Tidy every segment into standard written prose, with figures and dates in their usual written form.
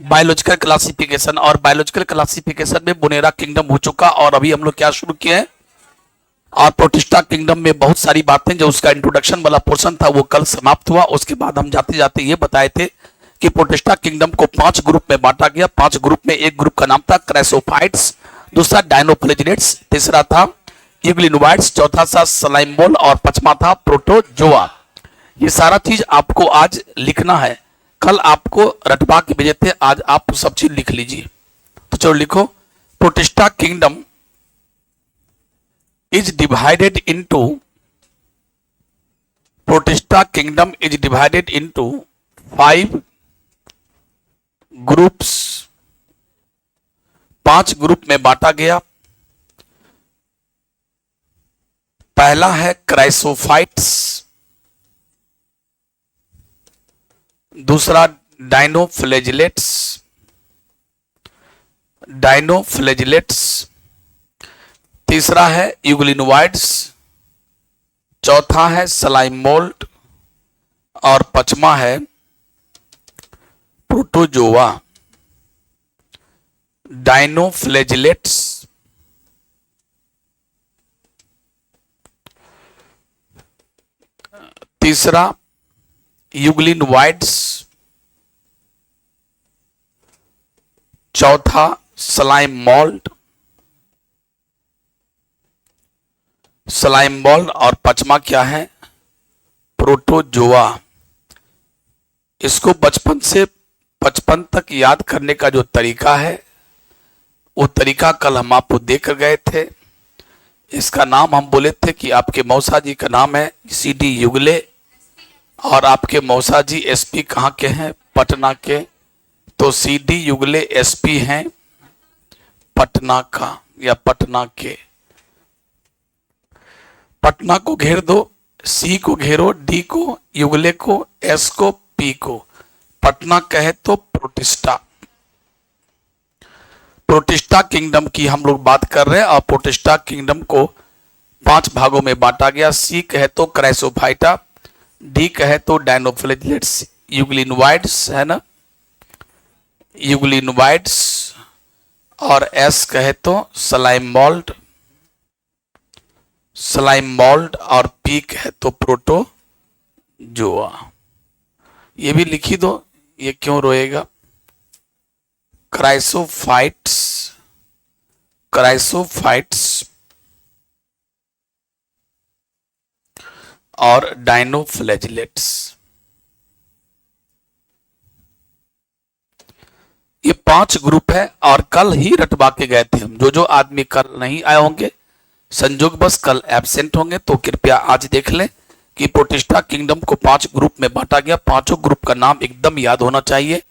Biological classification, और biological classification में बुनेरा kingdom हो चुका, और अभी हम लोग क्या शुरू किए हैं, और प्रोटिस्टा किंगडम में बहुत सारी बातें जो उसका इंट्रोडक्शन वाला पोर्शन था वो कल समाप्त हुआ। उसके बाद हम जाते जाते ये बताए थे कि प्रोटिस्टा किंगडम को 5 ग्रुप में बांटा गया। 5 ग्रुप में एक ग्रुप का नाम था क्राइसोफाइट्स, दूसरा डायनोफ्लेजिलेट्स, तीसरा था यूग्लिनोइड्स, चौथा था स्लाइमोल और पांचवा था प्रोटोजोआ। ये सारा चीज आपको आज लिखना है, कल आपको रटवा के भेजे थे, आज आप सब चीज लिख लीजिए। तो चलो लिखो, protista kingdom is divided into Protista kingdom is divided into 5 groups, 5 group में बांटा गया। पहला है क्राइसोफाइट्स, दूसरा डायनोफ्लेजिलेट्स, तीसरा है यूग्लिनोइड्स, चौथा है स्लाइमोल्ड और पांचवा है प्रोटोजोआ। डायनोफ्लेजिलेट्स, तीसरा यूग्लिनोइड्स, चौथा स्लाइमोल्ड और पांचवा क्या है, प्रोटोजोआ। इसको बचपन से 55 तक याद करने का जो तरीका है वो तरीका कल हम आपको देकर गए थे। इसका नाम हम बोले थे कि आपके मौसा जी का नाम है CD युगले, और आपके मौसा जी SP कहाँ के हैं, पटना के। तो CD युगले SP हैं पटना का या पटना के। पटना को घेर दो, C को घेरो, D को, युगले को, S को, P को। पटना कहे तो प्रोटिस्टा किंगडम की हम लोग बात कर रहे हैं, और प्रोटिस्टा किंगडम को 5 भागों में बांटा गया। C कहे तो क्राइसोफाइटा, D कहे तो डायनोफ्लेजिलेट्स, यूग्लिनोइड्स है ना, यूग्लिनोइड्स, और S कहे तो स्लाइमोल्ड और P कहे तो प्रोटोजोआ। ये भी लिखी दो, ये क्यों रोएगा। क्राइसोफाइट्स और डायनोफ्लेजिलेट्स, ये 5 ग्रुप है। और कल ही रटवा के गए थे हम। जो आदमी कल नहीं आए होंगे, संजोग बस कल एब्सेंट होंगे, तो कृपया आज देख लें कि प्रोटिस्टा किंगडम को 5 ग्रुप में बांटा गया। 5 ग्रुप का नाम एकदम याद होना चाहिए,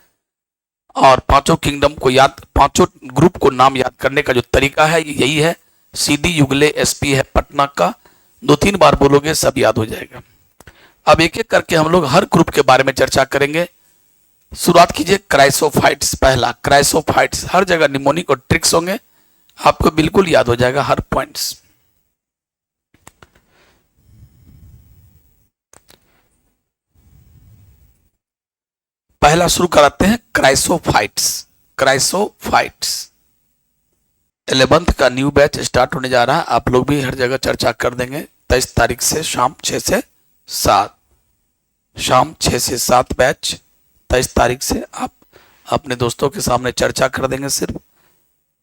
और 5 ग्रुप को नाम याद करने का जो तरीका है यही है। CD युगले SP है पटना का, 2-3 बार बोलोगे सब याद हो जाएगा। अब एक एक करके हम लोग हर ग्रुप के बारे में चर्चा करेंगे। शुरुआत कीजिए क्राइसोफाइट्स। पहला क्राइसोफाइट्स, हर जगह निमोनिक और ट्रिक्स होंगे, आपको बिल्कुल याद हो जाएगा हर पॉइंट्स। पहला शुरू कराते हैं क्राइसोफाइट्स। 11th का न्यू बैच स्टार्ट होने जा रहा है, आप लोग भी हर जगह चर्चा कर देंगे। 23 तारीख से शाम 6 से 7 बैच 23 तारीख से आप अपने दोस्तों के सामने चर्चा कर देंगे सिर्फ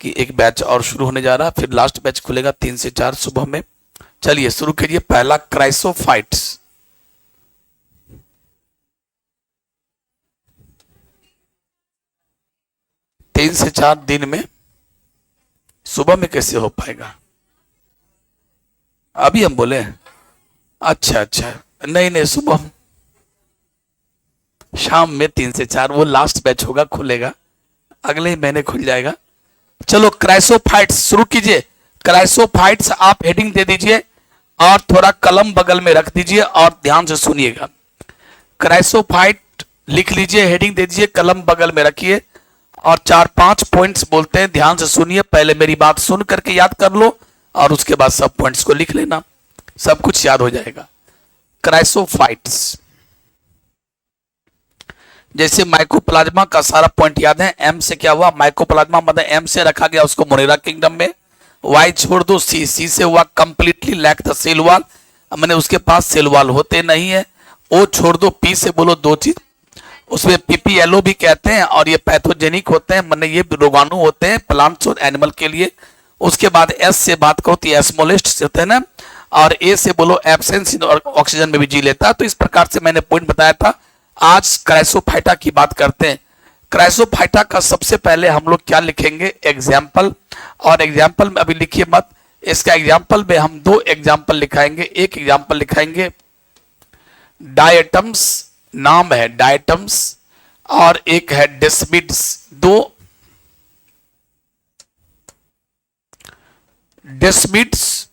कि एक बैच और शुरू होने जा रहा है, फिर लास्ट बैच खुलेगा 3 से 4 सुबह में। चलिए शुरू कीजिए। पहला क्राइसोफाइट्स, 3 से 4 दिन में, सुबह में कैसे हो पाएगा। अभी हम बोले अच्छा, नहीं सुबह, शाम में 3 से 4, वो लास्ट बैच होगा, खुलेगा अगले ही महीने खुल जाएगा। चलो क्राइसोफाइट्स शुरू कीजिए। क्राइसोफाइट्स आप हेडिंग दे दीजिए और थोड़ा कलम बगल में रख दीजिए और ध्यान से सुनिएगा। क्राइसोफाइट लिख लीजिए, हेडिंग दे दीजिए, कलम बगल में रखिए और 4-5 पॉइंट्स बोलते हैं, ध्यान से सुनिए। पहले मेरी बात सुन करके याद कर लो और उसके बाद सब पॉइंट्स को लिख लेना, सब कुछ याद हो जाएगा। क्राइसोफाइट्स, जैसे माइकोप्लाज्मा का सारा पॉइंट याद है, एम से क्या हुआ, माइकोप्लाज्मा मतलब एम से रखा गया उसको मोनेरा किंगडम में। वाई छोड़ दो, सी से हुआ completely lack the cell wall, मैंने उसके पास सेल वॉल होते नहीं है। ओ छोड़ दो, पी से बोलो दो चीज, उसमें पीपीएलओ भी कहते हैं, और ये पैथोजेनिक होते हैं, मैंने ये रोगाणु होते हैं प्लांट्स और एनिमल के लिए। उसके बाद एस से बात करो तो एस्मोलिस्ट होते हैं ना, और ए से बोलो एब्सेंस और ऑक्सीजन में भी जी लेता है। तो इस प्रकार से मैंने पॉइंट बताया था। आज क्राइसोफाइटा की बात करते हैं। क्राइसोफाइटा का सबसे पहले हम लोग क्या लिखेंगे, एग्जाम्पल। और एग्जाम्पल में अभी लिखिए मत, इसका एग्जाम्पल में हम दो एग्जाम्पल लिखाएंगे। एक एग्जाम्पल लिखाएंगे डायटम्स, नाम है डायटम्स, और एक है डेस्मिड्स। दो डेस्मिड्स,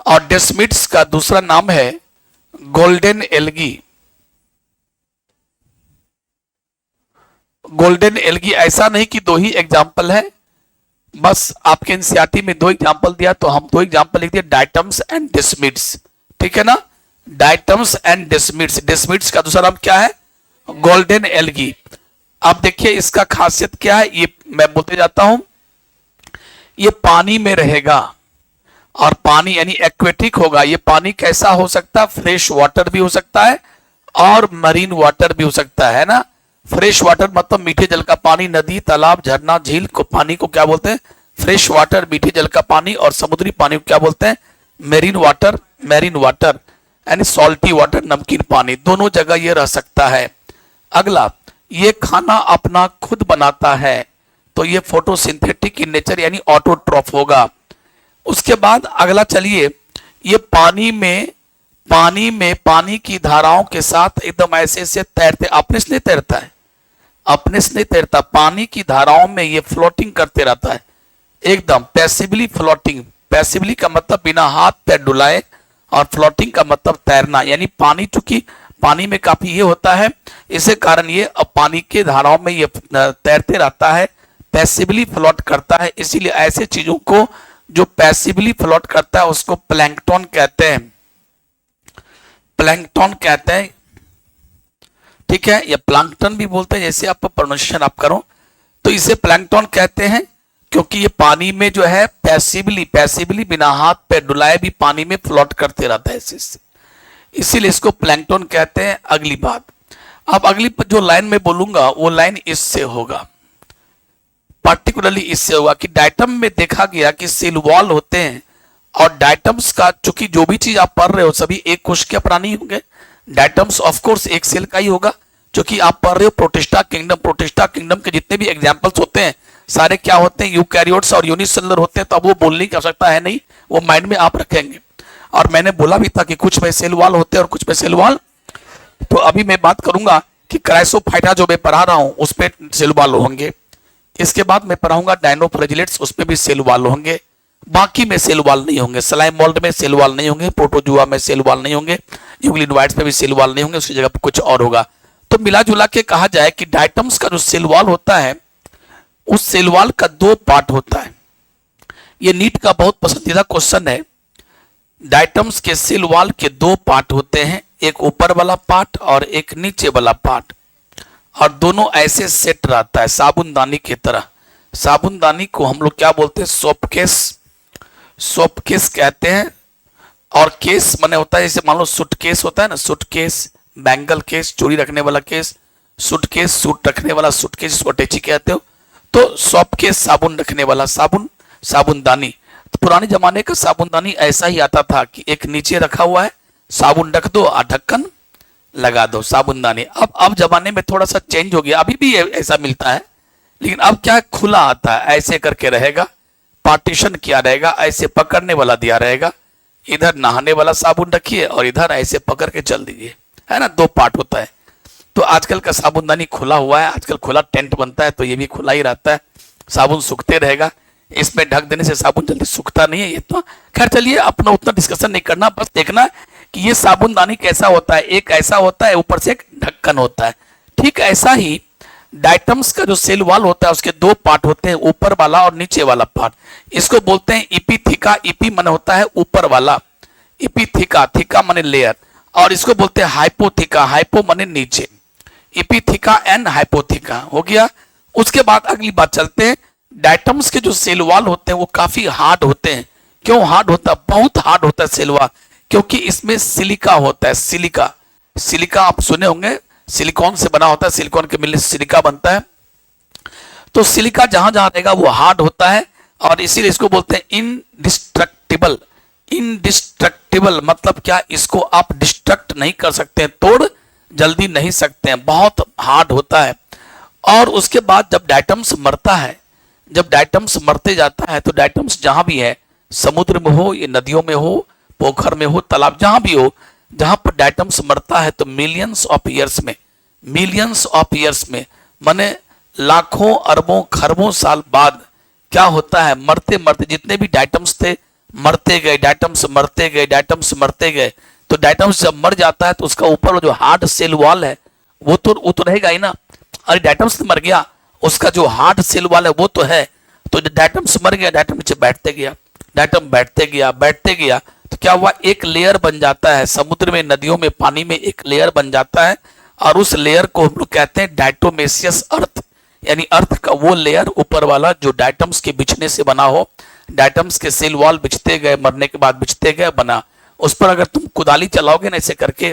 और डेस्मिड्स का दूसरा नाम है गोल्डन एल्गी। गोल्डन एल्गी, ऐसा नहीं कि दो ही एग्जाम्पल है, बस आपके एनसीईआरटी में दो एग्जाम्पल दिया तो हम दो एग्जाम्पल लिख दिए, डायटम्स एंड डेस्मिड्स, ठीक है ना। डायटम्स एंड डेस्मिड्स, डेस्मिड्स का दूसरा नाम क्या है, गोल्डन एल्गी। अब देखिए इसका खासियत क्या है, ये मैं बोलते जाता हूं, ये पानी में रहेगा, और पानी यानी एक्वेटिक होगा। ये पानी कैसा हो सकता है, फ्रेश वाटर भी हो सकता है और मरीन वाटर भी हो सकता है ना। फ्रेश वाटर मतलब मीठे जल का पानी, नदी तालाब झरना झील को पानी को क्या बोलते हैं, फ्रेश वाटर मीठे जल का पानी, और समुद्री पानी को क्या बोलते हैं, मेरीन वाटर, मेरीन वाटर यानी सॉल्टी वाटर, नमकीन पानी, दोनों जगह ये रह सकता है। अगला, ये खाना अपना खुद बनाता है, तो ये फोटोसिंथेटिक इन नेचर यानी ऑटोट्रॉफ होगा। उसके बाद अगला चलिए, ये पानी में पानी की धाराओं के साथ एकदम ऐसे से तैरते, अपने से नहीं तैरता है, अपने से नहीं तैरता, पानी की धाराओं में ये फ्लोटिंग करते रहता है, एकदम पैसिवली फ्लोटिंग। पैसिवली का मतलब बिना हाथ पैर डुलाए, और फ्लोटिंग का मतलब तैरना, यानी पानी, चूंकि पानी में काफी ये होता है, इसे कारण ये अब पानी के धाराओं में ये तैरते रहता है, पैसिवली फ्लोट करता है। इसीलिए ऐसे चीजों को जो पैसिवली फ्लोट करता है उसको प्लैंकटन कहते हैं, प्लैंकटन कहते हैं, ठीक है, या प्लैंकटन भी बोलते हैं, जैसे आप प्रोनाउंसिएशन आप करो तो इसे प्लैंकटन कहते हैं, क्योंकि ये पानी में जो है पैसिवली बिना हाथ पैर डुलाए भी पानी में फ्लोट करते रहता है, इसीलिए इसको प्लैंकटन कहते हैं। अगली बात, अब अगली जो लाइन में बोलूंगा वो लाइन इससे होगा, पार्टिकुलरली इससे होगा कि डायटम में देखा गया कि सेल वॉल होते हैं, और डायटम्स का चूंकि जो भी चीज आप पढ़ रहे हो सभी एक कोश के प्राणी होंगे, डायटम्स ऑफ कोर्स एक सेल का ही होगा, क्योंकि आप पढ़ रहे हो प्रोटिस्टा किंगडम। प्रोटिस्टा किंगडम के जितने भी एग्जांपल्स होते हैं सारे क्या होते हैं, यूकैरियोट्स और यूनिसेलुलर होते हैं, तो अब वो बोलने की आवश्यकता है नहीं, वो माइंड में आप रखेंगे। और मैंने बोला भी था कि कुछ में सेल वॉल होते हैं और कुछ में सेल वॉल, तो अभी मैं बात करूंगा कि क्राइसोफाइटा जो मैं पढ़ा रहा हूं उस पर सेल वॉल होंगे। इसके बाद मैं पढ़ाऊंगा डायनोफ्लैजिलेट्स, उसमें भी सेल वॉल होंगे, बाकी में सेल वॉल नहीं होंगे। स्लाइम मोल्ड में सेल वॉल नहीं होंगे, प्रोटोजुआ में सेल वॉल नहीं होंगे, यूग्लिनोइड्स में भी सेल वॉल नहीं होंगे, उसकी जगह पर कुछ और होगा। तो मिला जुला के कहा जाए कि डायटम्स का जो सेल वॉल होता है उस सेल वॉल का दो पार्ट होता है। ये नीट का बहुत पसंदीदा क्वेश्चन है। डायटम्स के सेल वॉल के दो पार्ट होते हैं, एक ऊपर वाला पार्ट और एक नीचे वाला पार्ट, और दोनों ऐसे सेट रहता है साबुनदानी की तरह। साबुनदानी को हम लोग क्या बोलते हैं, सोपकेस, सोपकेस कहते हैं। और केस माने होता है, जैसे मान लो सूटकेस होता है ना, सूटकेस, बैंगल केस, चोरी रखने वाला केस, सूटकेस, सूट रखने वाला सूटकेस, जिसको अटैची कहते हो। तो सोपकेस साबुन रखने वाला, साबुन, साबुनदानी। तो पुराने जमाने का साबुनदानी ऐसा ही आता था कि एक नीचे रखा हुआ है, साबुन रख दो और ढक्कन लगा दो, साबुनदानी। अब जमाने में थोड़ा सा चेंज हो गया, अभी भी ऐसा मिलता है, लेकिन अब क्या खुला आता है, ऐसे करके रहेगा, पार्टीशन किया रहेगा, ऐसे पकड़ने वाला दिया रहेगा, इधर नहाने वाला साबुन रखिए और इधर ऐसे पकड़ के चल दीजिए, है ना, दो पार्ट होता है। तो आजकल का साबुनदानी खुला हुआ है, आजकल खुला टेंट बनता है, तो ये भी खुला ही रहता है, साबुन सूखते रहेगा। इसमें ढक देने से साबुन जल्दी सूखता नहीं है ये तो। खैर चलिए, अपना उतना डिस्कशन नहीं करना, बस देखना कि ये साबुनदानी कैसा होता है। एक ऐसा होता है, ऊपर से एक ढक्कन होता है। ठीक ऐसा ही डायटम्स का जो सेल वॉल होता है उसके दो पार्ट होते हैं, ऊपर वाला और नीचे वाला पार्ट। इसको बोलते हैं इपिथिका। इपी मन होता है ऊपर वाला, इपिथिका, थिका माने लेयर, और इसको बोलते हैं हाइपोथिका, हाइपो माने नीचे। इपिथिका एंड हाइपोथिका हो गया। उसके बाद अगली बात चलते हैं, डायटम्स के जो सेल वॉल होते हैं वो काफी हार्ड होते हैं। क्यों हार्ड होता है? बहुत हार्ड होता है सेल वॉल, क्योंकि इसमें सिलिका होता है। सिलिका, सिलिका आप सुने होंगे, सिलिकॉन से बना होता है, सिलिकॉन के मिलने से सिलिका बनता है। तो सिलिका जहां जहां रहेगा वो हार्ड होता है, और इसीलिए इसको बोलते हैं इनडिस्ट्रक्टिबल। इनडिस्ट्रक्टिबल मतलब क्या? इसको आप डिस्ट्रक्ट नहीं कर सकते हैं, तोड़ जल्दी नहीं सकते हैं, बहुत हार्ड होता है। और उसके बाद जब डायटम्स मरता है, जब डायटम्स मरते जाता है, तो डायटम्स जहां भी है, समुद्र में हो, ये नदियों में हो, पोखर में हो, तालाब, जहां भी हो, जहां पर डायटम्स मरता है, तो मिलियंस ऑफ ईयर्स में, मिलियंस ऑफ ईयर्स में माने लाखों अरबों खरबों साल बाद क्या होता है, मरते मरते जितने भी डायटम्स थे मरते गए, डायटम्स मरते गए, डायटम्स मरते गए। तो डायटम्स जब मर जाता है तो उसका ऊपर जो हार्ड सेल वॉल है वो तो रहेगा ही ना। अरे डायटम्स मर गया, उसका जो हार्ड सेल वॉल है वो तो है। तो डायटम्स मर गया, डायटम नीचे बैठते गया, डायटम बैठते गया, बैठते गया, तो क्या हुआ? एक लेयर बन जाता है समुद्र में, नदियों में, पानी में एक लेयर बन जाता है, और उस लेयर को हम लोग कहते हैं डायटोमेसियस अर्थ, यानी अर्थ का वो लेयर ऊपर वाला जो डायटम्स के बिछने से बना हो। डायटम्स के सेल वॉल बिछते गए, मरने के बाद बिछते गए, बना। उस पर अगर तुम कुदाली चलाओगे ना ऐसे करके,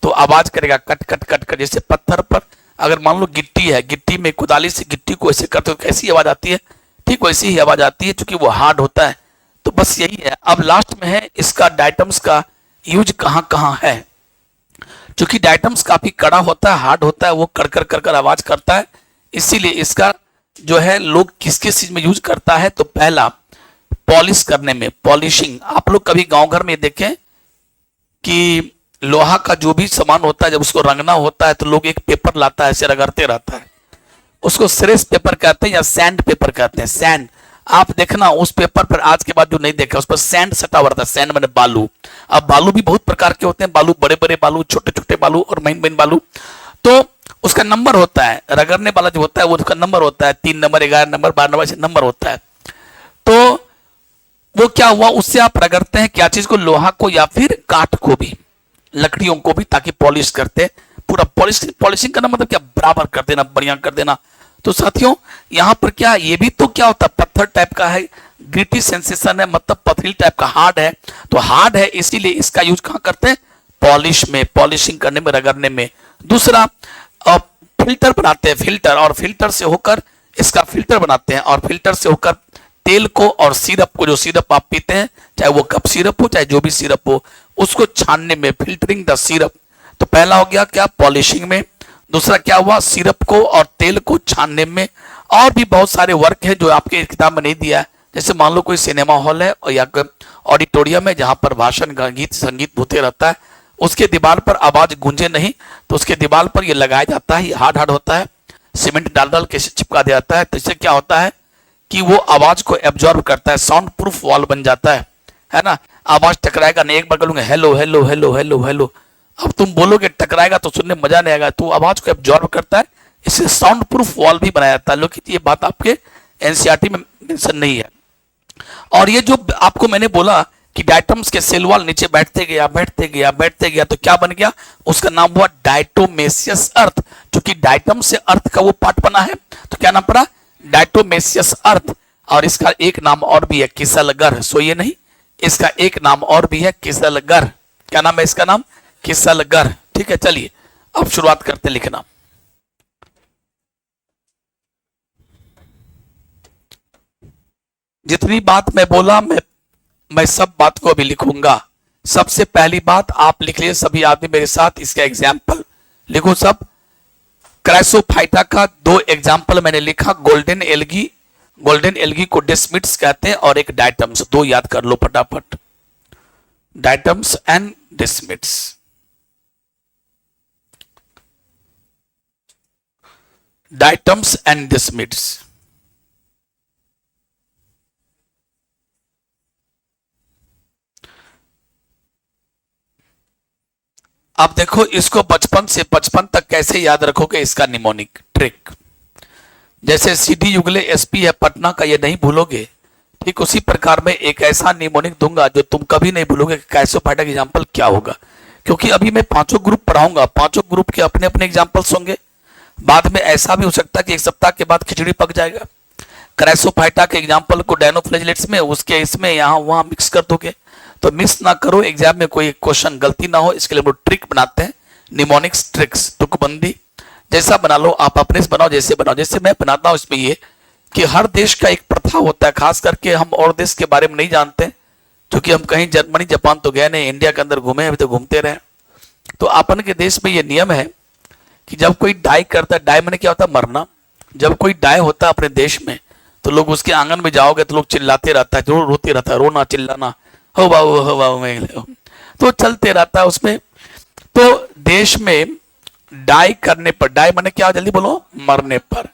तो आवाज करेगा कट कट कट कट। जैसे पत्थर पर अगर मान लो गिट्टी है, गिट्टी में कुदाली से गिट्टी को ऐसे करते हो कैसी आवाज आती है, ठीक वैसी ही आवाज आती है, क्योंकि वो हार्ड होता है। तो बस यही है। अब लास्ट में है इसका डायटम्स का यूज कहाँ कहाँ है। क्योंकि डायटम्स काफी कड़ा होता है, हार्ड होता है, वो कड़कर कर आवाज करता है, इसीलिए इसका जो है लोग किस किस चीज में यूज करता है। तो पहला पॉलिश करने में, पॉलिशिंग। आप लोग कभी गांव घर में देखें कि लोहा का जो भी सामान होता है जब उसको रंगना होता है तो लोग एक पेपर लाता है, ऐसे रगड़ते रहता है, उसको श्रेष पेपर कहते हैं या सैंड पेपर कहते हैं। सैंड, आप देखना उस पेपर पर, आज के बाद जो नहीं देखा, उस पर सैंड सटा हुआ रहता है। सैंड माने बालू। अब बालू भी बहुत प्रकार के होते हैं, बालू बड़े बड़े बालू, छोटे छोटे बालू और महीन महीन बालू। तो उसका नंबर होता है, रगड़ने वाला जो होता है वो उसका नंबर होता है, 3 नंबर, 11 नंबर, 12 नंबर, ऐसे नंबर होता है। तो वो क्या हुआ, उससे आप रगड़ते हैं क्या चीज को? लोहा को या फिर काठ को भी, लकड़ियों को भी, ताकि पॉलिश करते। पूरा पॉलिशिंग करना मतलब क्या? बराबर कर देना, बढ़िया कर देना। तो साथियों यहां पर क्या, ये भी तो क्या होता है, पत्थर टाइप का है, ग्रिटी सेंसेशन है, मतलब पथरील टाइप का, हार्ड है। तो हार्ड है इसीलिए इसका यूज कहां करते हैं? पॉलिश में, पॉलिशिंग करने में, रगड़ने में। दूसरा फिल्टर बनाते हैं, फिल्टर, और फिल्टर से होकर इसका फिल्टर बनाते हैं, और फिल्टर से होकर तेल को और सिरप को, जो सिरप आप पीते हैं, चाहे वो कप सिरप हो चाहे जो भी सिरप हो, उसको छानने में, फिल्टरिंग द सिरप। तो पहला हो गया क्या? पॉलिशिंग में। दूसरा क्या हुआ? सिरप को और तेल को छानने में। और भी बहुत सारे वर्क है जो आपके किताब में नहीं दिया है। जैसे मान लो कोई सिनेमा हॉल है या ऑडिटोरियम है जहां पर भाषण, गीत, संगीत होते रहता है, उसके दीवार पर आवाज गूंजे नहीं, तो उसके दीवार पर ये लगाया जाता है, हार्ड हार्ड होता है, सीमेंट डाल डाल के चिपका दिया जाता है। तो इससे क्या होता है कि वो आवाज को एब्जॉर्ब करता है, साउंड प्रूफ वॉल बन जाता है ना। आवाज टकराएगा नहीं, एक बार बोलूंगा hello hello hello hello hello, अब तुम बोलोगे टकराएगा तो सुनने में मजा नहीं आएगा, तो आवाज को एब्जॉर्ब करता है, इससे साउंड प्रूफ वॉल भी बनाया जाता है। लेकिन ये बात आपके एनसीईआरटी में मेंशन नहीं है। और ये जो आपको मैंने बोला कि डायटम्स के सेल वॉल नीचे बैठते गया, बैठते गया, बैठते गया, तो क्या बन गया? उसका नाम हुआ डायटोमेसियस अर्थ। क्योंकि डायटम से अर्थ का वो पार्ट बना है, तो क्या नाम पड़ा? Diatomaceous earth. और इसका एक नाम और भी है, किसलगर। सो ये नहीं, इसका एक नाम और भी है, किसलगर। क्या नाम है इसका? नाम किसलगर। ठीक है, चलिए अब शुरुआत करते लिखना। जितनी बात मैं बोला मैं सब बात को अभी लिखूंगा। सबसे पहली बात आप लिख लिए सभी आदमी मेरे साथ, इसका एग्जाम्पल लिखो सब। क्राइसोफाइटा का 2 एग्जाम्पल मैंने लिखा, गोल्डन एल्गी, गोल्डन एल्गी को डेस्मिड्स कहते हैं, और एक डायटम्स। 2 याद कर लो फटाफट, diatoms and desmids. Diatoms and desmids. अब देखो इसको बचपन से 55 तक कैसे याद रखोगे, इसका निमोनिक ट्रिक। जैसे सीडी युगले एसपी है पटना का, ये नहीं भूलोगे, ठीक उसी प्रकार में एक ऐसा निमोनिक दूंगा जो तुम कभी नहीं भूलोगे क्राइसोफाइटा का एग्जाम्पल क्या होगा। क्योंकि अभी मैं 5 ग्रुप पढ़ाऊंगा, 5 ग्रुप के अपने अपने एग्जाम्पल्स होंगे, बाद में ऐसा भी हो सकता है कि एक सप्ताह के बाद खिचड़ी पक जाएगा। क्राइसोफाइटा के एग्जाम्पल को डायनोफ्लैजेलेट्स में उसके इसमें यहाँ वहाँ मिक्स कर दोगे, तो मिक्स ना करो, एग्जाम में कोई क्वेश्चन गलती ना हो, इसके लिए हम लोग ट्रिक बनाते हैं, निमोनिक्स ट्रिक्स, तुकबंदी। जैसा बना लो आप, अपने से बनाओ, जैसे बनाओ। जैसे मैं बनाता हूँ इसमें ये कि हर देश का एक प्रथा होता है, खास करके हम और देश के बारे में नहीं जानते, क्योंकि हम कहीं जर्मनी जापान तो गए नहीं, इंडिया के अंदर घूमे, अभी तो घूमते रहे। तो अपन के देश में ये नियम है कि जब कोई डाई करता है, डाई मैंने क्या होता है, मरना। जब कोई डाई होता है अपने देश में, तो लोग उसके आंगन में जाओगे तो लोग चिल्लाते रहता है, जो रोते रहता है, रोना चिल्लाना, हो बाबू मैं, तो चलते रहता है उसमें। तो देश में डाई करने पर, डाई मैंने क्या, जल्दी बोलो, मरने पर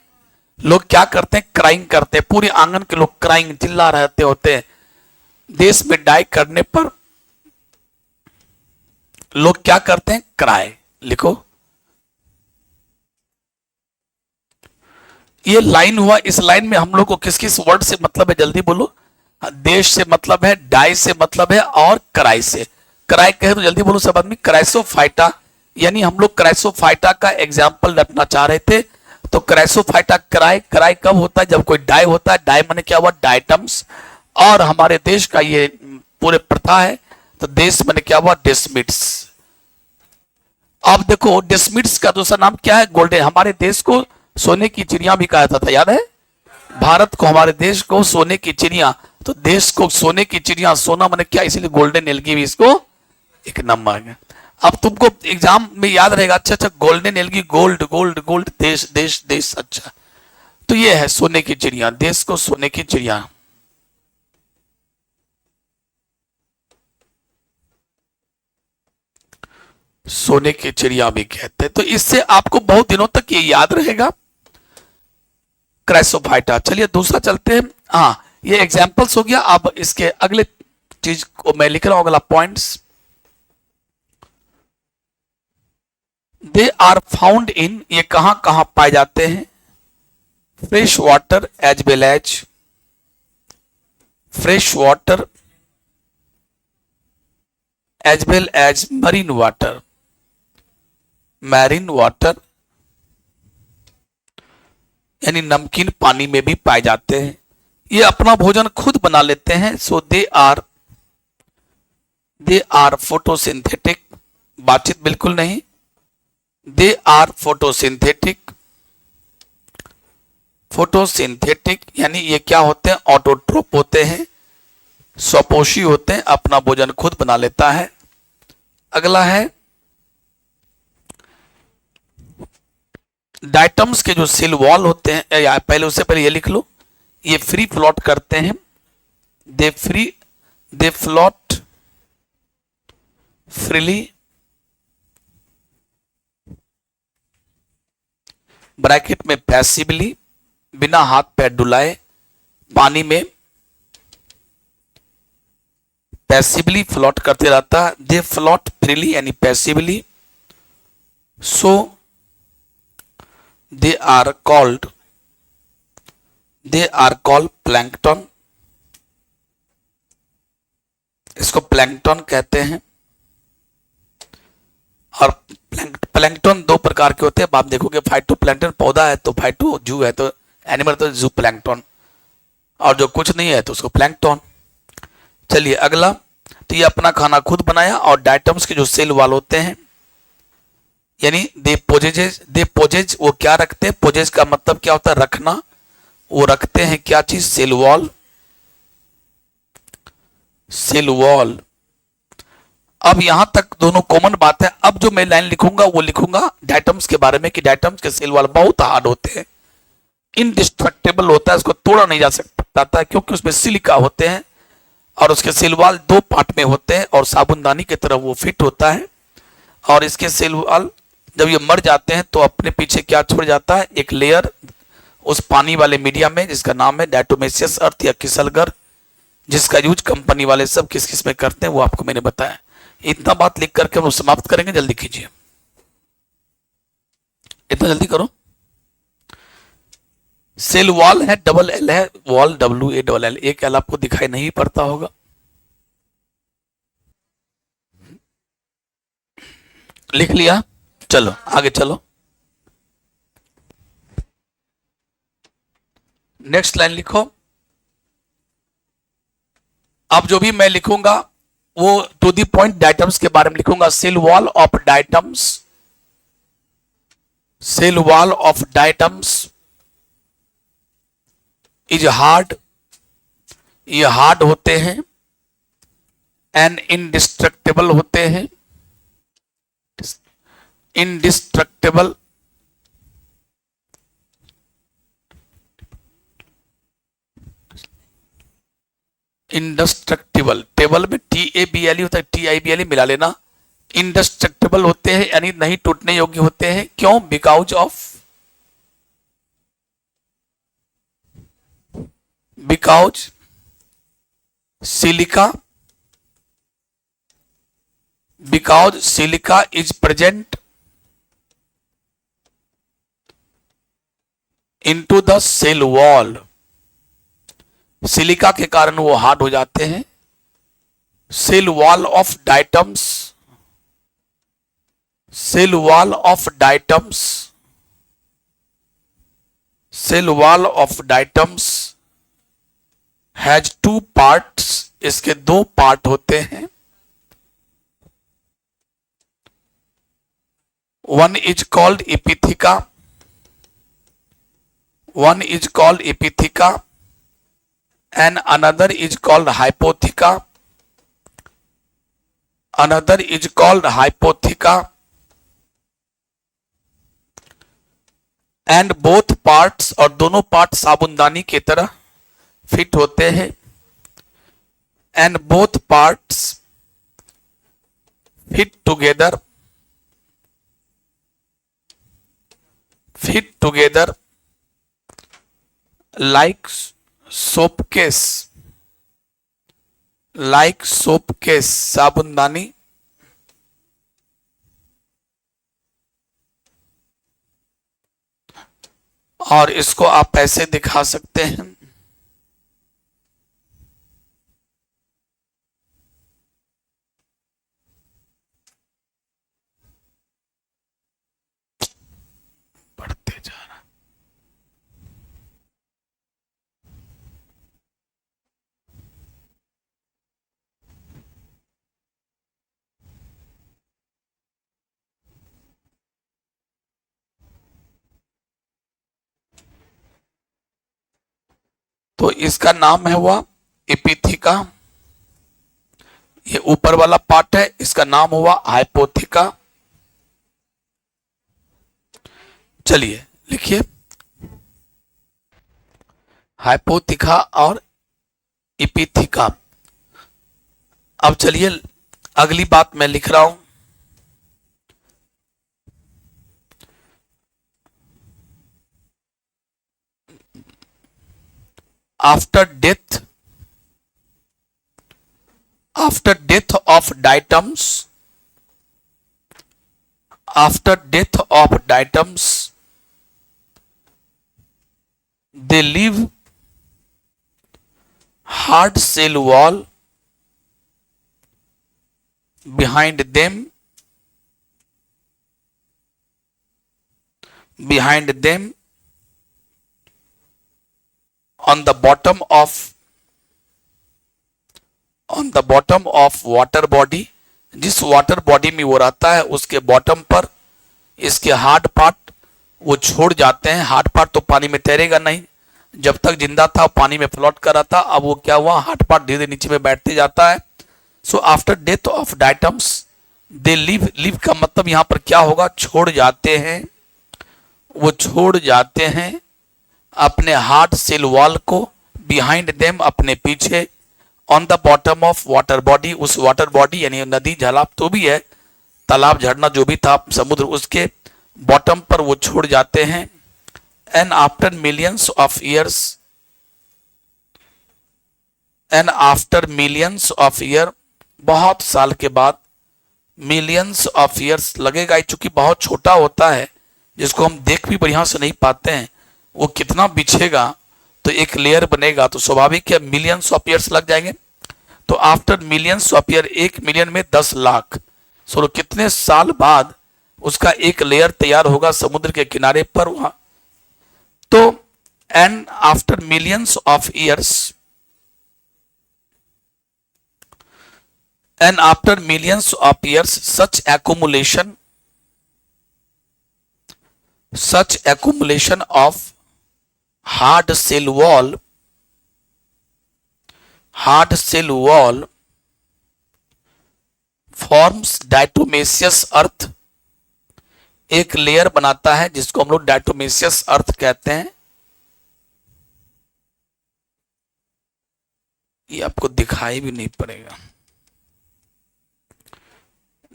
लोग क्या करते हैं, क्राइंग करते हैं, पूरे आंगन के लोग क्राइंग, चिल्ला रहते होते हैं। देश में डाई करने पर लोग क्या करते हैं, क्राई। लिखो, ये लाइन हुआ। इस लाइन में हम लोग को किस किस वर्ड से मतलब है, जल्दी बोलो। देश से मतलब है, डाई से मतलब है, और क्राई से। क्राई कहे तो जल्दी बोलो सब आदमी, क्राइसोफाइटा, यानी हम लोग क्राइसोफाइटा का एग्जाम्पल रखना चाह रहे थे। तो क्राइसोफाइटा क्राई, क्राई कब होता है, जब कोई डाई होता है। डाई माने क्या हुआ, डाइटम्स, और हमारे देश का ये पूरे प्रथा है। तो देश माने क्या हुआ, डेस्मिट्स। अब देखो डेस्मिट्स का दूसरा नाम क्या है, गोल्डन। हमारे देश को सोने की चिड़िया भी कहा था, याद है, भारत को, हमारे देश को सोने की चिड़िया। तो देश को सोने की चिड़िया, सोना माने क्या, इसीलिए गोल्डन एल्गी भी इसको एक नंबर है। अब तुमको एग्जाम में याद रहेगा, अच्छा अच्छा, golden algae, gold gold gold, देश देश देश, अच्छा। तो ये है सोने की चिड़िया, देश को सोने की चिड़िया। सोने की चिड़िया भी कहते हैं। तो इससे आपको बहुत दिनों तक ये याद रहेगा, क्राइसोफाइटा। चलिए दूसरा चलते हैं। हाँ, ये एग्जाम्पल्स हो गया। अब इसके अगले चीज को मैं लिख रहा हूं, अगला points. They are found in, ये कहां कहां पाए जाते हैं, fresh water as well as, fresh water as well as marine water, marine water, यानी नमकीन पानी में भी पाए जाते हैं। ये अपना भोजन खुद बना लेते हैं। सो दे आर फोटोसिंथेटिक, बातचीत बिल्कुल नहीं, दे आर फोटोसिंथेटिक। फोटोसिंथेटिक यानी ये क्या होते हैं, ऑटोट्रोप होते हैं, स्वपोषी होते हैं, अपना भोजन खुद बना लेता है। अगला है डाइटम्स के जो सेल वॉल होते हैं, या पहले उससे पहले ये लिख लो, ये फ्री फ्लोट करते हैं। दे फ्लोट फ्रीली, ब्रैकेट में पैसिवली, बिना हाथ पैर डुलाए, पानी में पैसिवली फ्लोट करते रहता है। दे फ्लोट फ्रीली यानी passively. So they are called plankton, इसको प्लैंकटन कहते हैं। और प्लैंकटन दो प्रकार के होते हैं, आप देखोगे, फाइटोप्लैंक्टन पौधा है तो फाइटो, जू है तो एनिमल तो जू प्लैंकटन, और जो कुछ नहीं है तो उसको प्लैंकटन। चलिए अगला, तो ये अपना खाना खुद बनाया। और डाइटम्स के जो सेल वाल होते हैं, यानी दे पोजेज, वो क्या रखते हैं, पोजेज का मतलब क्या होता है, रखना। वो रखते हैं क्या चीज, सेल वॉल। अब यहां तक दोनों कॉमन बात है। अब जो मैं लाइन लिखूंगा वो लिखूंगा डाइटम्स के बारे में, कि डाइटम्स के सेल वॉल बहुत हार्ड होते हैं, इनडिस्ट्रक्टेबल होता है, उसको तोड़ा नहीं जा सकता, क्योंकि उसमें सिलिका होते हैं, और उसके सेल वॉल दो पार्ट में होते हैं, और साबुनदानी की तरह वो फिट होता है। और इसके सेल वॉल जब ये मर जाते हैं तो अपने पीछे क्या छोड़ जाता है, एक लेयर उस पानी वाले मीडिया में, जिसका नाम है डायटोमेसियस अर्थ या किसलगर, जिसका यूज कंपनी वाले सब किस किस में करते हैं वो आपको मैंने बताया। इतना बात लिख करके हम समाप्त करेंगे, जल्दी कीजिए, इतना जल्दी करो। सेल वॉल है, डबल एल है, वॉल WALL, एक एल आपको दिखाई नहीं पड़ता होगा। लिख लिया, चलो आगे चलो। नेक्स्ट लाइन लिखो। अब जो भी मैं लिखूंगा वो टू दी पॉइंट डायटम्स के बारे में लिखूंगा। Cell wall of diatoms, cell wall of diatoms is hard, ये हार्ड होते हैं, एंड इंडिस्ट्रक्टेबल होते हैं, इंडिस्ट्रक्टेबल, इंडस्ट्रक्टिबल, टेबल में TABLE होता है, TIBLE मिला लेना। इंडस्ट्रक्टिबल होते हैं यानी नहीं टूटने योग्य होते हैं। क्यों? Because of, because silica, because silica is present into the cell wall, silica के कारण वो हार्ड हो जाते हैं। Cell wall of diatoms, cell wall of diatoms, cell wall of diatoms has two parts, इसके दो पार्ट होते हैं। One is called epitheca, one is called epitheca and another is called hypotheca, another is called hypotheca, and both parts, और दोनों part साबुनदानी की तरह fit होते हैं। and both parts fit together, fit together like soap case, like soap case, साबुनदानी। और इसको आप ऐसे दिखा सकते हैं। बढ़ते जा रहा, तो इसका नाम है हुआ एपिथिका, ये ऊपर वाला पार्ट है, इसका नाम हुआ हाइपोथिका। चलिए लिखिए, हाइपोथिका और एपिथिका। अब चलिए अगली बात मैं लिख रहा हूं। After death, after death of diatoms, after death of diatoms they leave hard cell wall behind them, behind them on the bottom of, on the bottom of water body, जिस वाटर बॉडी में वो रहता है उसके bottom पर इसके hard part वो छोड़ जाते हैं। हार्ड पार्ट तो पानी में तैरेगा नहीं, जब तक जिंदा था पानी में फ्लोट कर रहा था, अब वो क्या हुआ, हार्ड पार्ट धीरे धीरे नीचे में बैठते जाता है। So after death of diatoms they live, live का मतलब यहां पर क्या होगा, छोड़ जाते हैं, वो छोड़ जाते हैं अपने हार्ड सेल वॉल को, बिहाइंड देम अपने पीछे, on the bottom of water body, उस वाटर बॉडी यानी नदी झलाब तो भी है, तालाब झरना जो भी था समुद्र, उसके बॉटम पर वो छोड़ जाते हैं। And after millions of years, and after millions of year, बहुत साल के बाद, मिलियंस ऑफ ईयर्स लगेगा चूंकि बहुत छोटा होता है जिसको हम देख भी बढ़िया से नहीं पाते हैं, वो कितना बिछेगा तो एक लेयर बनेगा, तो स्वाभाविक है मिलियंस ऑफ ईयर्स लग जाएंगे। तो after millions of year, 1 million में 10 लाख, सो कितने साल बाद उसका एक लेयर तैयार होगा समुद्र के किनारे पर वहां। तो and after millions of years, such accumulation of hard shell wall forms diatomaceous earth, एक लेयर बनाता है जिसको हम लोग डायटोमेशियस अर्थ कहते हैं। ये आपको दिखाई भी नहीं पड़ेगा,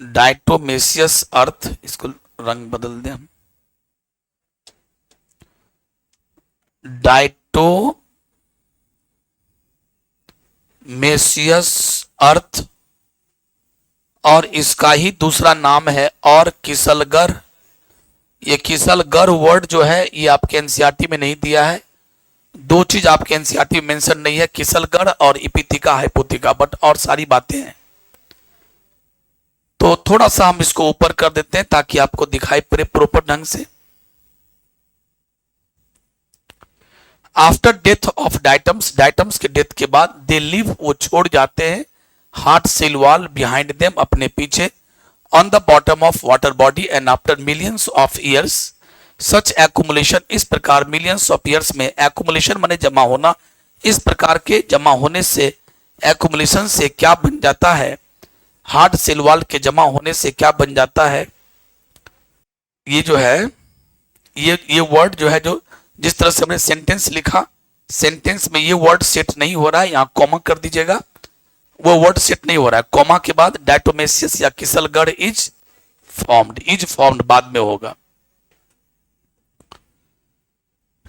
डायटोमेशियस अर्थ, इसको रंग बदल दें हम, डायटोमेशियस अर्थ, और इसका ही दूसरा नाम है और किसलगर। ये किसलगर वर्ड जो है ये आपके एनसीईआरटी में नहीं दिया है। दो चीज आपके एनसीईआरटी में मेंशन नहीं है, किसलगर और इपिथिका हाइपोथिका, बट और सारी बातें हैं। तो थोड़ा सा हम इसको ऊपर कर देते हैं ताकि आपको दिखाई पड़े प्रॉपर ढंग से। आफ्टर डेथ ऑफ डाइटम्स के डेथ के बाद दे लिव, वो छोड़ जाते हैं, hard cell wall behind them, अपने पीछे, on the bottom of water body, and after millions of years such accumulation, इस प्रकार मिलियंस ऑफ ईयर्स में, एक्यूमुलेशन माने जमा होना, इस प्रकार के जमा होने से, एक्यूमुलेशन से क्या बन जाता है, हार्ड सेल वॉल के जमा होने से क्या बन जाता है, ये जो है ये वर्ड जो है, जो जिस तरह से हमने सेंटेंस लिखा, सेंटेंस में ये वर्ड सेट नहीं हो रहा है, यहां कॉमा कर दीजिएगा, वो वर्ड सेट नहीं हो रहा है। कॉमा के बाद डायटोमेशियस या किसलगढ़ इज फॉर्म्ड बाद में होगा।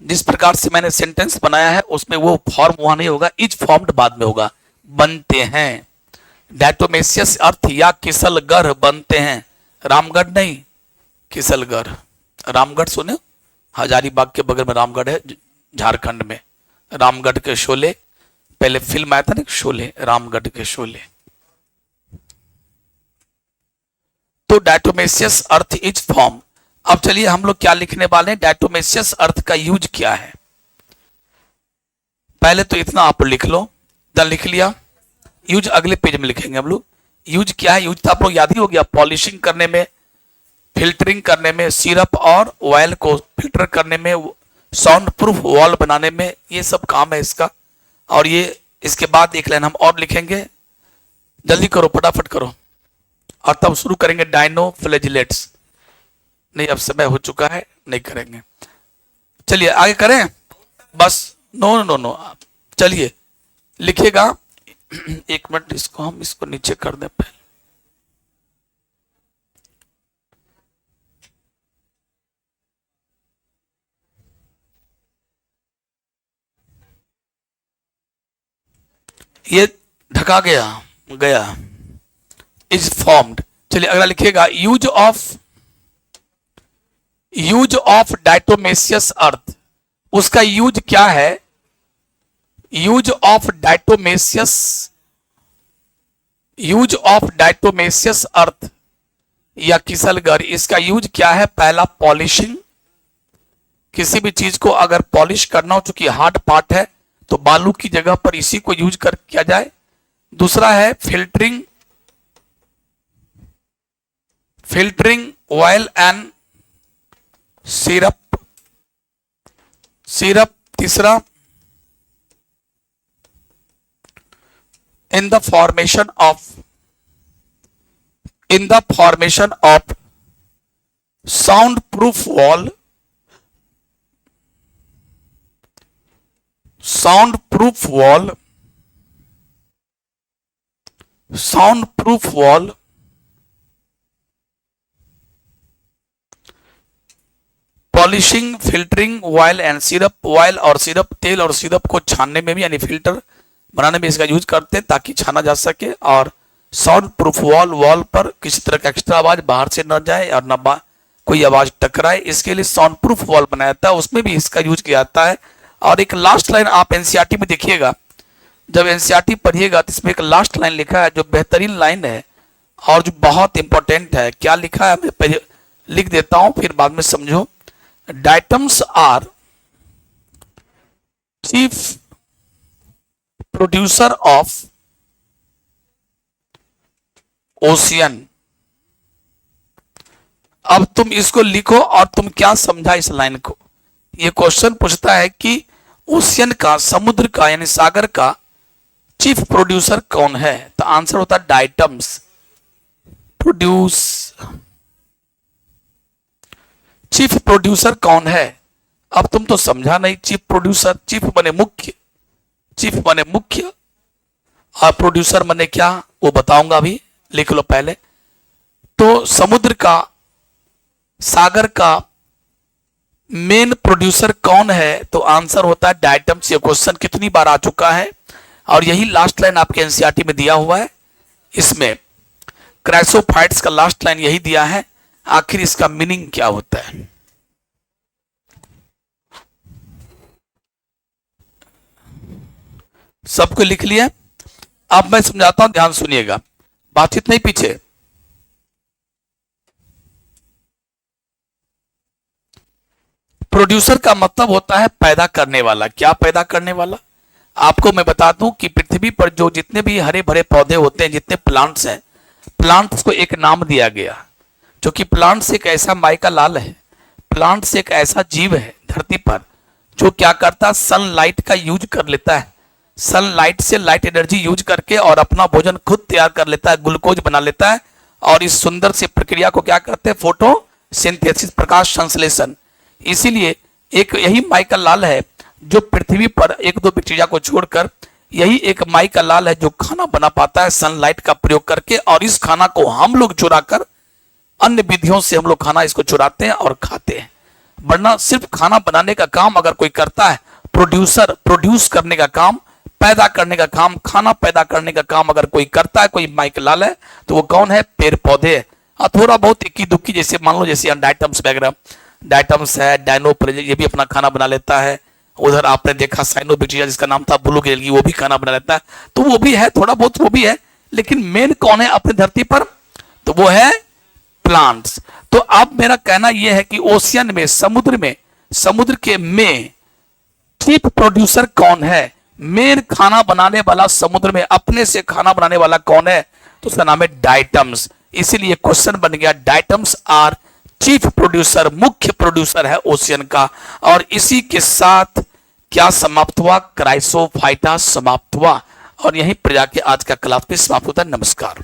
जिस प्रकार से मैंने सेंटेंस बनाया है उसमें वो फॉर्म वहां नहीं होगा, इज फॉर्म्ड बाद में होगा, बनते हैं। डायटोमेशियस अर्थ या किसलगढ़ बनते हैं, रामगढ़ नहीं, किसलगढ़। रामगढ़ सुने, हजारीबाग के बगल में रामगढ़ है, झारखंड में। रामगढ़ के शोले, पहले फिल्म आया था ना शोले, रामगढ़ के शोले। तो डायटोमेशियस अर्थ इज फॉर्म। अब चलिए हम लोग क्या लिखने वाले हैं, डायटोमेशियस अर्थ का यूज क्या है। पहले तो इतना आप लिख लो, लिख लिया, यूज अगले पेज में लिखेंगे हम लोग। यूज क्या है, यूज तो आप लोग याद ही हो गया, पॉलिशिंग करने में, फिल्टरिंग करने में, सिरप और ऑयल को फिल्टर करने में, साउंड प्रूफ वॉल बनाने में, ये सब काम है इसका। और ये इसके बाद एक लाइन हम और लिखेंगे, जल्दी करो, फटाफट करो, और तब शुरू करेंगे डायनोफ्लैजिलेट्स। नहीं, अब समय हो चुका है, नहीं करेंगे। चलिए आगे करें, बस नो नो नो, चलिए लिखिएगा। एक मिनट, इसको हम इसको नीचे कर दें पहले। ये ढका गया इज फॉर्म्ड। चलिए अगला लिखिएगा, यूज ऑफ डायटोमेशियस अर्थ। उसका यूज क्या है, यूज ऑफ डायटोमेशियस अर्थ या किसलगढ़, इसका यूज क्या है। पहला पॉलिशिंग, किसी भी चीज को अगर पॉलिश करना हो, चूंकि हार्ड पार्ट है तो बालू की जगह पर इसी को यूज कर किया जाए। दूसरा है फिल्टरिंग ऑयल एंड सिरप। तीसरा in the formation of soundproof wall, polishing, filtering, oil and syrup. Oil और सिरप, तेल और सिरप को छानने में भी, यानी फिल्टर बनाने में इसका यूज करते हैं ताकि छाना जा सके। और साउंड प्रूफ वॉल पर किसी तरह का एक्स्ट्रा आवाज बाहर से न जाए और न कोई आवाज टकराए, इसके लिए साउंड प्रूफ वॉल बनाया जाता है, उसमें भी इसका यूज किया जाता है। और एक लास्ट लाइन आप एनसीईआरटी में देखिएगा, जब एनसीईआरटी पढ़िएगा तो इसमें एक लास्ट लाइन लिखा है जो बेहतरीन लाइन है और जो बहुत इंपॉर्टेंट है। क्या लिखा है, मैं लिख देता हूं, फिर बाद में समझो। Diatoms are chief producer of ocean. अब तुम इसको लिखो और तुम क्या समझा इस लाइन को। ये क्वेश्चन पूछता है कि ओशियन का, समुद्र का यानी सागर का चीफ प्रोड्यूसर कौन है? तो आंसर होता है डाइटम्स प्रोड्यूस। चीफ प्रोड्यूसर कौन है? अब तुम तो समझा नहीं। चीफ प्रोड्यूसर, चीफ बने मुख्य, चीफ बने मुख्य और प्रोड्यूसर बने क्या, वो बताऊंगा अभी, लिख लो पहले। तो समुद्र का, सागर का मेन प्रोड्यूसर कौन है? तो आंसर होता है डाइटम्स। ये क्वेश्चन कितनी बार आ चुका है और यही लास्ट लाइन आपके एनसीईआरटी में दिया हुआ है। इसमें क्राइसोफाइट्स का लास्ट लाइन यही दिया है। आखिर इसका मीनिंग क्या होता है? सबको लिख लिया? अब मैं समझाता हूं, ध्यान सुनिएगा, बातचीत नहीं पीछे। प्रोड्यूसर का मतलब होता है पैदा करने वाला। क्या पैदा करने वाला? आपको मैं बता दूं कि पृथ्वी पर जो जितने भी हरे भरे पौधे होते हैं, जितने प्लांट्स हैं, प्लांट्स को एक नाम दिया गया, जो कि प्लांट्स एक ऐसा माइका लाल है, प्लांट्स एक ऐसा जीव है धरती पर जो क्या करता है, सनलाइट का यूज कर लेता है। सनलाइट से लाइट एनर्जी यूज करके और अपना भोजन खुद तैयार कर लेता है, ग्लूकोज बना लेता है। और इस सुंदर सी प्रक्रिया को क्या करते हैं? फोटोसिंथेसिस, प्रकाश संश्लेषण। इसीलिए एक यही माइका लाल है जो पृथ्वी पर एक दो बैक्टीरिया को छोड़कर यही एक माइका लाल है जो खाना बना पाता है सनलाइट का प्रयोग करके। और इस खाना को हम लोग चुरा कर, अन्य विधियों से हम लोग खाना इसको चुराते हैं और खाते हैं। वरना सिर्फ खाना बनाने का काम अगर कोई करता है, प्रोड्यूसर, प्रोड्यूस करने का काम, पैदा करने का काम, खाना पैदा करने का काम अगर कोई करता है, कोई माइका लाल है, तो वो कौन है? पेड़ पौधे। थोड़ा बहुत इक्की दुक्की, जैसे मान लो जैसे डाइटम्स वगैरह, डाइटम्स है, डायनोप्रेज, ये भी अपना खाना बना लेता है। उधर आपने देखा साइनोबैक्टीरिया जिसका नाम था ब्लू गिल्गी, वो भी खाना बना लेता है। तो वो भी है, थोड़ा बहुत वो भी है, लेकिन मेन कौन है अपनी धरती पर? तो वो है प्लांट्स। तो अब मेरा कहना यह है कि ओशियन में, समुद्र के में चीफ प्रोड्यूसर कौन है? मेन खाना बनाने वाला समुद्र में अपने से खाना बनाने वाला कौन है? तो उसका नाम है डाइटम्स। इसीलिए क्वेश्चन बन गया, डाइटम्स आर चीफ प्रोड्यूसर, मुख्य प्रोड्यूसर है ओशियन का। और इसी के साथ क्या समाप्त हुआ? क्राइसोफाइटा समाप्त हुआ। और यहीं पर जाके आज का क्लास भी समाप्त होता है। नमस्कार।